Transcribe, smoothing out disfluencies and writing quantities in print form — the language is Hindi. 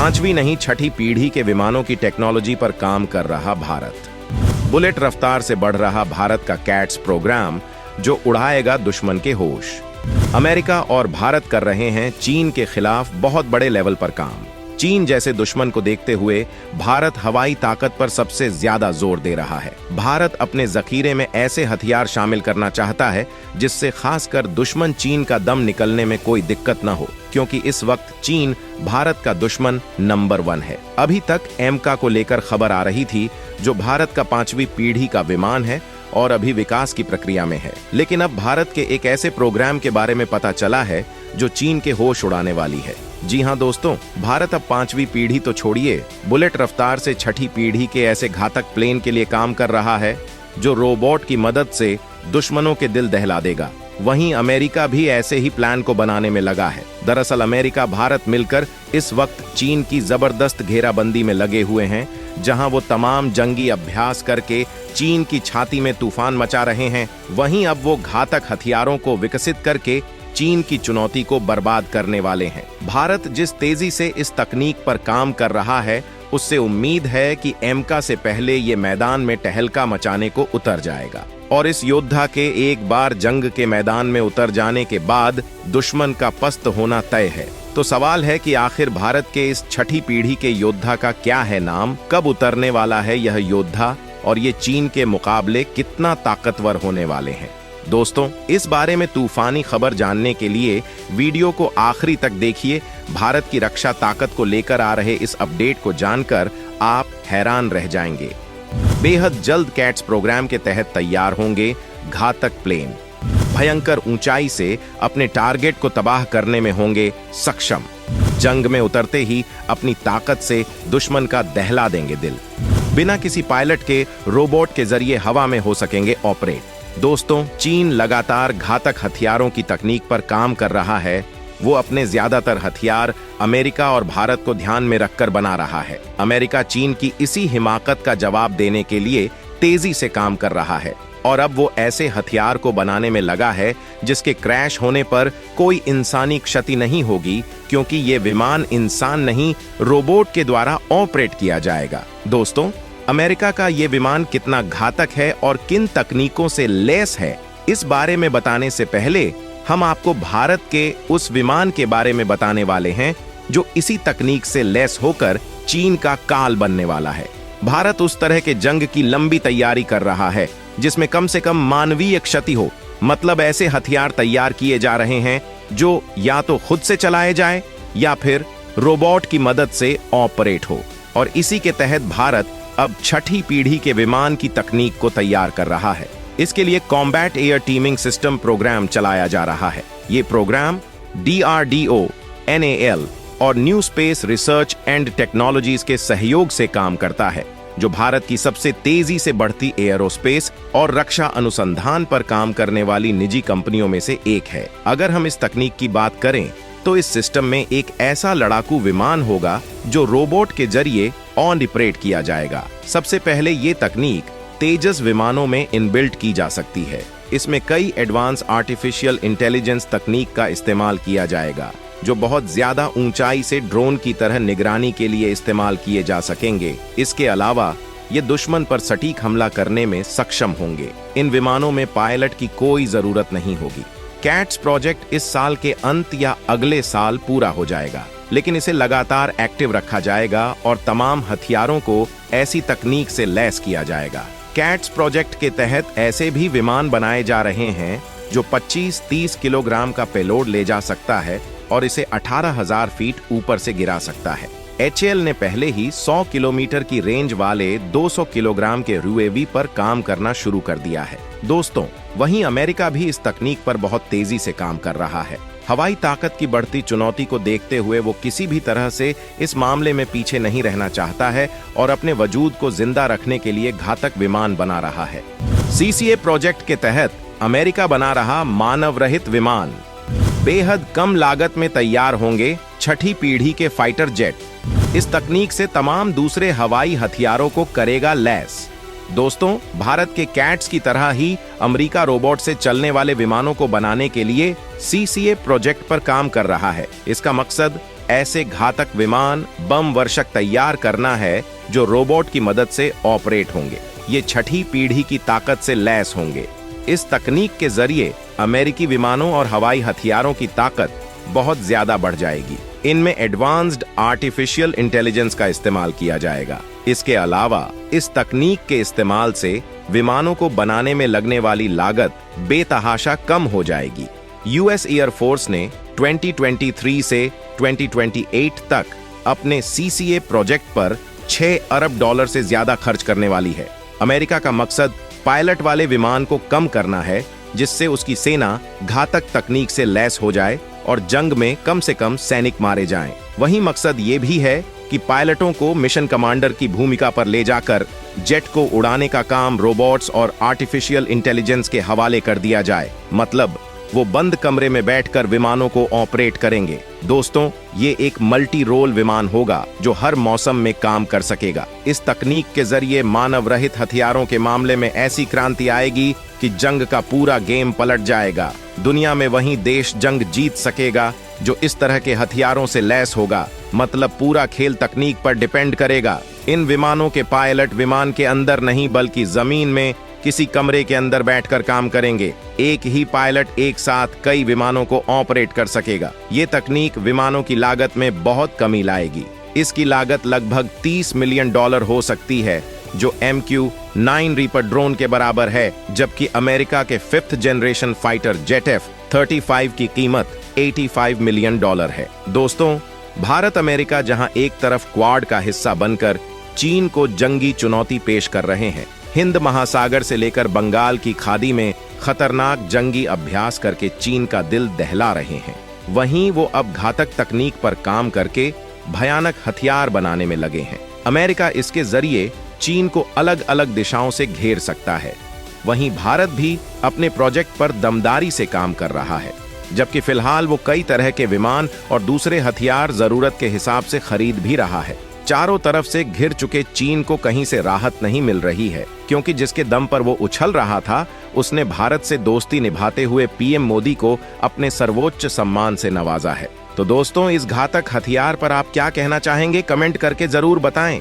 पांचवी नहीं, छठी पीढ़ी के विमानों की टेक्नोलॉजी पर काम कर रहा भारत। बुलेट रफ्तार से बढ़ रहा भारत का कैट्स प्रोग्राम, जो उड़ाएगा दुश्मन के होश। अमेरिका और भारत कर रहे हैं चीन के खिलाफ बहुत बड़े लेवल पर काम। चीन जैसे दुश्मन को देखते हुए भारत हवाई ताकत पर सबसे ज्यादा जोर दे रहा है। भारत अपने जखीरे में ऐसे हथियार शामिल करना चाहता है जिससे खासकर दुश्मन चीन का दम निकलने में कोई दिक्कत न हो, क्योंकि इस वक्त चीन भारत का दुश्मन नंबर 1 है। अभी तक एमका को लेकर खबर आ रही थी, जो भारत का 5वीं पीढ़ी का विमान है और अभी विकास की प्रक्रिया में है। लेकिन अब भारत के एक ऐसे प्रोग्राम के बारे में पता चला है जो चीन के होश उड़ाने वाली है। जी हां दोस्तों, भारत अब 5वीं पीढ़ी तो छोड़िए, बुलेट रफ्तार से छठी पीढ़ी के ऐसे घातक प्लेन के लिए काम कर रहा है जो रोबोट की मदद से दुश्मनों के दिल दहला देगा। वहीं अमेरिका भी ऐसे ही प्लान को बनाने में लगा है। दरअसल अमेरिका भारत मिलकर इस वक्त चीन की जबरदस्त घेराबंदी में लगे हुए हैं, जहां वो तमाम जंगी अभ्यास करके चीन की छाती में तूफान मचा रहे हैं। वहीं अब वो घातक हथियारों को विकसित करके चीन की चुनौती को बर्बाद करने वाले हैं। भारत जिस तेजी से इस तकनीक पर काम कर रहा है, उससे उम्मीद है कि एमका से पहले ये मैदान में टहलका मचाने को उतर जाएगा। और इस योद्धा के एक बार जंग के मैदान में उतर जाने के बाद दुश्मन का पस्त होना तय है। तो सवाल है कि आखिर भारत के इस छठी पीढ़ी के योद्धा का क्या है नाम, कब उतरने वाला है यह योद्धा, और ये चीन के मुकाबले कितना ताकतवर होने वाले हैं। दोस्तों, इस बारे में तूफानी खबर जानने के लिए वीडियो को आखिरी तक देखिए। भारत की रक्षा ताकत को लेकर आ रहे इस अपडेट को जानकर आप हैरान रह जाएंगे। बेहद जल्द कैट्स प्रोग्राम के तहत तैयार होंगे घातक प्लेन। भयंकर ऊंचाई से अपने टारगेट को तबाह करने में होंगे सक्षम। जंग में उतरते ही अपनी ताकत से दुश्मन का दहला देंगे दिल। बिना किसी पायलट के रोबोट के जरिए हवा में हो सकेंगे ऑपरेट। दोस्तों, चीन लगातार घातक हथियारों की तकनीक पर काम कर रहा है। वो अपने ज्यादातर हथियार अमेरिका और भारत को ध्यान में रखकर बना रहा है। अमेरिका चीन की इसी हिमाकत का जवाब देने के लिए तेजी से काम कर रहा है, और अब वो ऐसे हथियार को बनाने में लगा है जिसके क्रैश होने पर कोई इंसानी क्षति नहीं होगी, क्योंकि ये विमान इंसान नहीं, रोबोट के द्वारा ऑपरेट किया जाएगा। दोस्तों, अमेरिका का ये विमान कितना घातक है और किन तकनीकों से लैस है, इस बारे में बताने से पहले हम आपको भारत के उस विमान के बारे में बताने वाले हैं जो इसी तकनीक से लैस होकर चीन का काल बनने वाला है। भारत उस तरह के जंग की लंबी तैयारी कर रहा है जिसमें कम से कम मानवीय क्षति हो। मतलब ऐसे हथियार तैयार किए जा रहे हैं जो या तो खुद से चलाए जाए या फिर रोबोट की मदद से ऑपरेट हो। और इसी के तहत भारत अब छठी पीढ़ी के विमान की तकनीक को तैयार कर रहा है। इसके लिए combat air teeming system program चलाया जा रहा है। ये प्रोग्राम DRDO, NAL और new space research and technologies के सहयोग से काम करता है, जो भारत की सबसे तेजी से बढ़ती एयरोस्पेस और रक्षा अनुसंधान पर काम करने वाली निजी कंपनियों में से एक है। अगर हम इस तकनीक की बात करें तो इस सिस्टम में एक ऐसा लड़ाकू विमान होगा जो रोबोट के जरिए ऑन ऑपरेट किया जाएगा। सबसे पहले ये तकनीक तेजस विमानों में इनबिल्ट की जा सकती है। इसमें कई एडवांस आर्टिफिशियल इंटेलिजेंस तकनीक का इस्तेमाल किया जाएगा, जो बहुत ज्यादा ऊंचाई से ड्रोन की तरह निगरानी के लिए इस्तेमाल किए जा सकेंगे। इसके अलावा ये दुश्मन पर सटीक हमला करने में सक्षम होंगे। इन विमानों में पायलट की कोई जरूरत नहीं होगी। कैट्स प्रोजेक्ट इस साल के अंत या अगले साल पूरा हो जाएगा, लेकिन इसे लगातार एक्टिव रखा जाएगा और तमाम हथियारों को ऐसी तकनीक से लैस किया जाएगा। कैट्स प्रोजेक्ट के तहत ऐसे भी विमान बनाए जा रहे हैं जो 25-30 किलोग्राम का पेलोड ले जा सकता है और इसे 18,000 फीट ऊपर से गिरा सकता है। HAL ने पहले ही 100 किलोमीटर की रेंज वाले 200 किलोग्राम के UAV पर काम करना शुरू कर दिया है। दोस्तों, वहीं अमेरिका भी इस तकनीक पर बहुत तेजी से काम कर रहा है। हवाई ताकत की बढ़ती चुनौती को देखते हुए वो किसी भी तरह से इस मामले में पीछे नहीं रहना चाहता है और अपने वजूद को जिंदा रखने के लिए घातक विमान बना रहा है। CCA प्रोजेक्ट के तहत अमेरिका बना रहा मानव रहित विमान। बेहद कम लागत में तैयार होंगे छठी पीढ़ी के फाइटर जेट। इस तकनीक से तमाम दूसरे हवाई हथियारों को करेगा लैस। दोस्तों, भारत के कैट्स की तरह ही अमेरिका रोबोट से चलने वाले विमानों को बनाने के लिए CCA प्रोजेक्ट पर काम कर रहा है। इसका मकसद ऐसे घातक विमान बम वर्षक तैयार करना है जो रोबोट की मदद से ऑपरेट होंगे। ये छठी पीढ़ी की ताकत से लैस होंगे। इस तकनीक के जरिए अमेरिकी विमानों और हवाई हथियारों की ताकत बहुत ज्यादा बढ़ जाएगी। इनमें एडवांस्ड आर्टिफिशियल इंटेलिजेंस का इस्तेमाल किया जाएगा। इसके अलावा इस तकनीक के इस्तेमाल से विमानों को बनाने में लगने वाली लागत बेतहाशा कम हो जाएगी। यूएस एयरफोर्स ने 2023 से 2028 तक अपने सीसीए प्रोजेक्ट पर 6 अरब डॉलर से ज्यादा खर्च करने वाली है। अमेरिका का मकसद पायलट वाले विमान को कम करना है, जिससे उसकी सेना घातक तकनीक से लैस हो जाए और जंग में कम से कम सैनिक मारे जाएं। वहीं मकसद ये भी है कि पायलटों को मिशन कमांडर की भूमिका पर ले जाकर जेट को उड़ाने का काम रोबोट्स और आर्टिफिशियल इंटेलिजेंस के हवाले कर दिया जाए। मतलब वो बंद कमरे में बैठकर विमानों को ऑपरेट करेंगे। दोस्तों, ये एक मल्टी रोल विमान होगा जो हर मौसम में काम कर सकेगा। इस तकनीक के जरिए मानव रहित हथियारों के मामले में ऐसी क्रांति आएगी कि जंग का पूरा गेम पलट जाएगा। दुनिया में वही देश जंग जीत सकेगा जो इस तरह के हथियारों से लैस होगा। मतलब पूरा खेल तकनीक पर डिपेंड करेगा। इन विमानों के पायलट विमान के अंदर नहीं बल्कि जमीन में किसी कमरे के अंदर बैठकर काम करेंगे। एक ही पायलट एक साथ कई विमानों को ऑपरेट कर सकेगा। ये तकनीक विमानों की लागत में बहुत कमी लाएगी। इसकी लागत लगभग $30 मिलियन हो सकती है, जो MQ-9 रीपर ड्रोन के बराबर है, जबकि अमेरिका के 5th generation fighter jet F-35 की कीमत $85 मिलियन है। दोस्तों, भारत अमेरिका जहां एक तरफ क्वाड का हिस्सा बनकर चीन को जंगी चुनौती पेश कर रहे हैं, हिंद महासागर से लेकर बंगाल की खाड़ी में खतरनाक जंगी अभ्यास करके चीन का दिल दहला रहे हैं, वहीं वो अब घातक तकनीक पर काम करके भयानक हथियार बनाने में लगे हैं। अमेरिका इसके जरिए चीन को अलग अलग दिशाओं से घेर सकता है। वहीं भारत भी अपने प्रोजेक्ट पर दमदारी से काम कर रहा है, जबकि फिलहाल वो कई तरह के विमान और दूसरे हथियार जरूरत के हिसाब से खरीद भी रहा है। चारों तरफ से घिर चुके चीन को कहीं से राहत नहीं मिल रही है, क्योंकि जिसके दम पर वो उछल रहा था, उसने भारत से दोस्ती निभाते हुए पीएम मोदी को अपने सर्वोच्च सम्मान से नवाजा है। तो दोस्तों, इस घातक हथियार पर आप क्या कहना चाहेंगे? कमेंट करके जरूर बताएं।